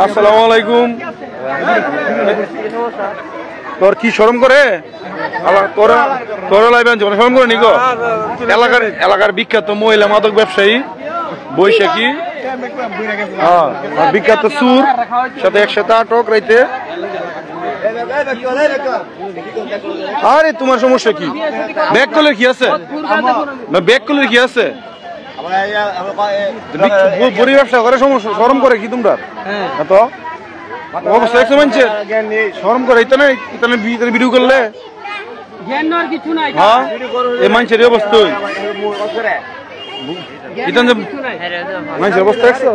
আসসালামু আলাইকুম। তোর কি শরম করে? তোরা লাইবেন শরম করে নিকো? এলাকার বিখ্যাত মহিলা মাদক ব্যবসায়ী বৈশাখী, হ্যাঁ, বিখ্যাত সুর সাথে একসাথে আটক রাইতে। আরে তোমার সমস্যা কি? ব্যাগ কলের কি আছে? ব্যাগ কলের কি আছে? বড়ি ব্যবসা করে শরম করে কি তোমরা? তো অবস্থা একশো মানছে শরম করে ভিডিও করলে হ্যাঁ এই মানুষের অবস্থা মানুষের অবস্থা একশো।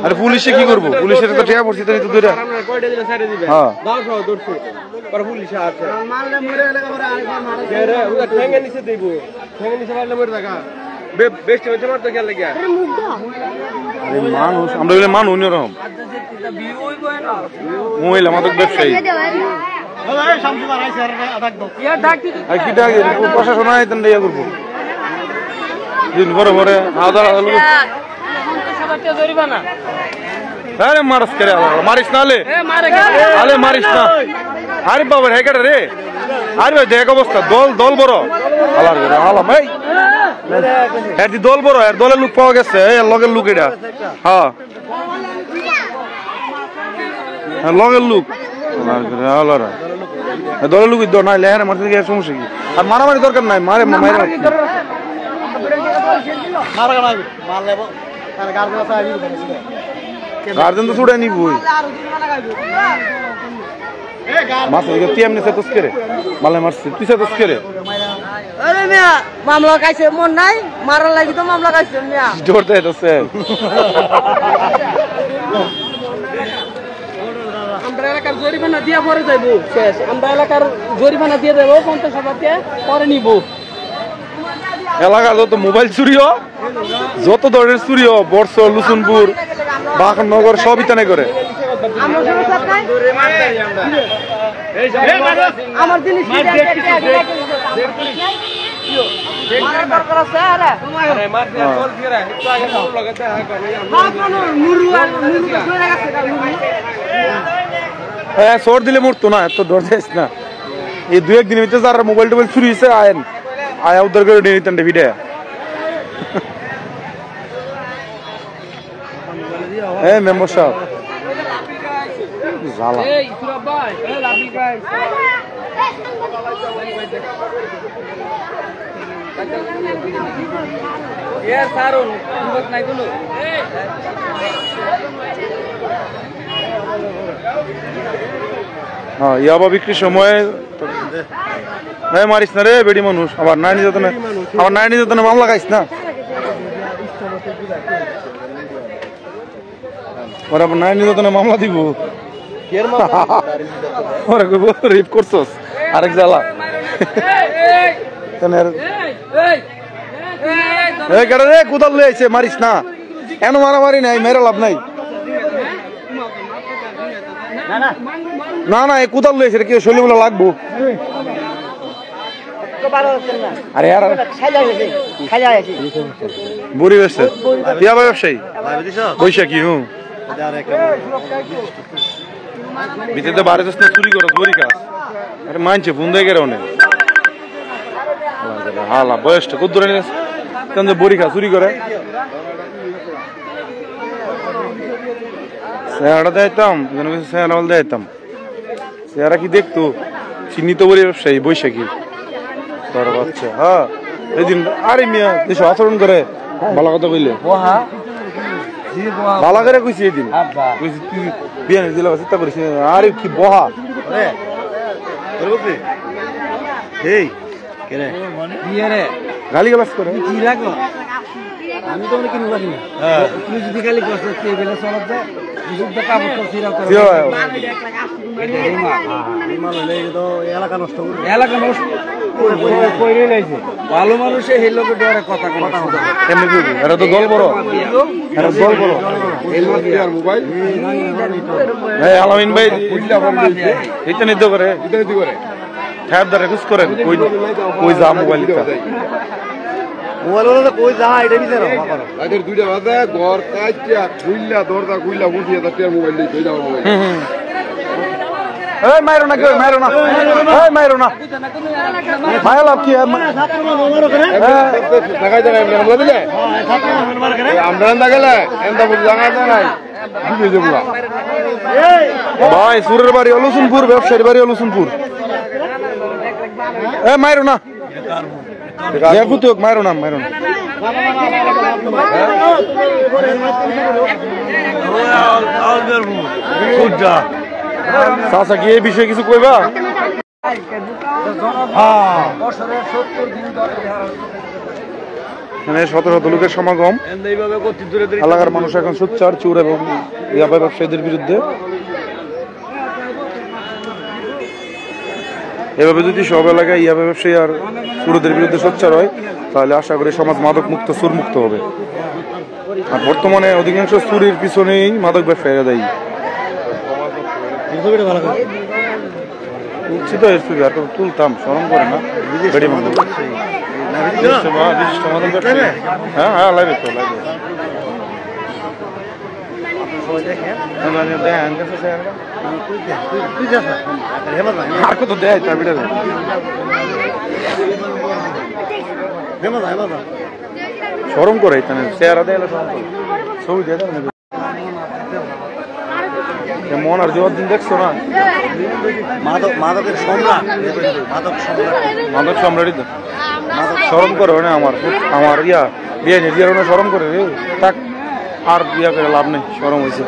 আরে পুলিশে কি করবো? পুলিশের তো ঠেয়া পড়ছি তো দুইটা। মানুষ আমরা মানুষ অন্যরকম মহিলা মাদক ব্যবসায়ী প্রশাসন ইয়ে করবো বড় বড় আরে মারিস করে মারিস না আলে মারিস না। আরে বাবা হে কেটে রে? আরে ভাই দেখ অবস্থা দল দল বড় আলাম এই দল বড় এর দলের লোক পাওয়া গেছে লগের লোক এটা। হ্যাঁ লগের লোক দলের লোক নাই লেহারে মারতে গিয়ে সমস্যা কি? আর মারামারি দরকার নাই মারে গার্জেন তো ছুটে নিব মামলা খাইছে মন নাই মারার লাগি তো মামলা খাইছে আমরা এলাকার জরিমানা দিয়ে পরে যাইবো শেষ। আমরা এলাকার জরিমানা দিয়ে দেবো 50,000 পরে নিব। এলাকার যত মোবাইল চুরিও যত ধরনের চুরিও বর্ষর লুসুনপুর বাখনগর সব ইতানে করে। আমার জিনিস চোর দিলে মরতো না, এত ডর যাইস না। এই 2-1 দিনের ভিতরে যারা মোবাইল টোবাইল চুরি হয়েছে আয়া উদ্ধার করে নিয়ে নিতেন ভিডিও। এই মেম্বার সাহেব জ্বালা ইয়াবা বিক্রির সময় মারিস না রে বেড়ি মানুষ। আবার নাই নির্যাতনে মামলা খাইস না। নাই নির্যাতনে মামলা দিব রেপ করছস আরেক জ্বালা। রে কোদাল লই আইছে মারিস না এন মারামারি নাই মেরে লাভ নাই। না না এই কোদাল লই আইছে কি শৈলীগুলো লাগবো। আরে বুড়ি ব্যবসায়ী বৈশাখী ভিতরে বারে চুরি করো বড়ি কাজ। আরে মানছে ফোন দিয়ে গেলে অনেক হালা বয়সটা কত দূরে বড়ি খা চুরি করে চেহারা দেয়তাম চেহারা দেয়তাম চেহারা কি দেখতো চিহ্নিত বড়ি ব্যবসায়ী বৈশাখী তোর বাচ্চা। হ্যাঁ এইদিন আরে মিয়া দেশ আচরণ করে ভালো কথা কইলে ভালো করে কইছি এদিন তুই বিয়ে দিলা চিন্তা করিস। আরে কি বহা গালি গালাজ করে কি লাগলো? আমি তো অনেক কিনু জানি না। তুই যদি খালি কষ্ট বেলা চলত যায় কাপড় তো সিরা করে এলাকা নষ্ট করে এলাকা নষ্ট করে লাইছে। ভালো মানুষে এই লোকে ডরে কথা কথা কেমনে কইবো? এরা তো দল বড় এই মাফিয়ার মোবাইল এই আলামিন ভাই এইটা নিতে করে ঠের দ্বারা খুশ করেন কই যা মোবাইল মোবাইল কই যা এটা বিচার রাতের 2টা বাজে ঘর কাইটা খুইলা দরজা খুইলা উঠিয়ে তার মোবাইল নিয়ে কই যাও মোবাইল এই মাইরো না কেউ মাইরো না এই মাইরো না মায়া লাভ কি জায়গায় জায়গায় আমরা দিলে আমরা না গেলে এন্দা বুঝ জায়গা নাই ডুবে যাবো ভাই সুরের বাড়ি অলুসুনপুর ব্যবসায়ীর বাড়ি অলুসুনপুর এ মাইরো না দেখো তো মাইরো না মাইরো না চাচা কি এই বিষয়ে কিছু কইবা মানে শত শত লোকের সমাগম এলাকার মানুষ এখন সোচ্চার চোর এবং ইয়াবা ব্যবসায়ীদের বিরুদ্ধে। এভাবে যদি সব এলাকায় ইয়াবা ব্যবসায়ী আর চোরদের বিরুদ্ধে সোচ্চার হয় তাহলে আশা করি সমাজ মাদক মুক্ত চোর মুক্ত হবে। আর বর্তমানে অধিকাংশ চুরির পিছনেই মাদক ব্যবসায়ীরা দায়ী। তুলছি তো এর ছবি আর তুলতাম শরম করে না গাড়ি মাদক বিশিষ্ট মাদক ব্যবসায়ী। হ্যাঁ হ্যাঁ লাগবে তো লাগবে আর কত দেয় তার ভিতরে শরম করে এখানে চেহারা দেয় ছবি দিয়ে মন আর জোয়ার দিন দেখছো না মাদকের সম্রাট মাদক সম্রাটই তো শরম করে না আমার ইয়া বিয়ে নিয়ে শরম করে রে থাক আর বিয়া করে লাভ নেই শরম হয়েছে।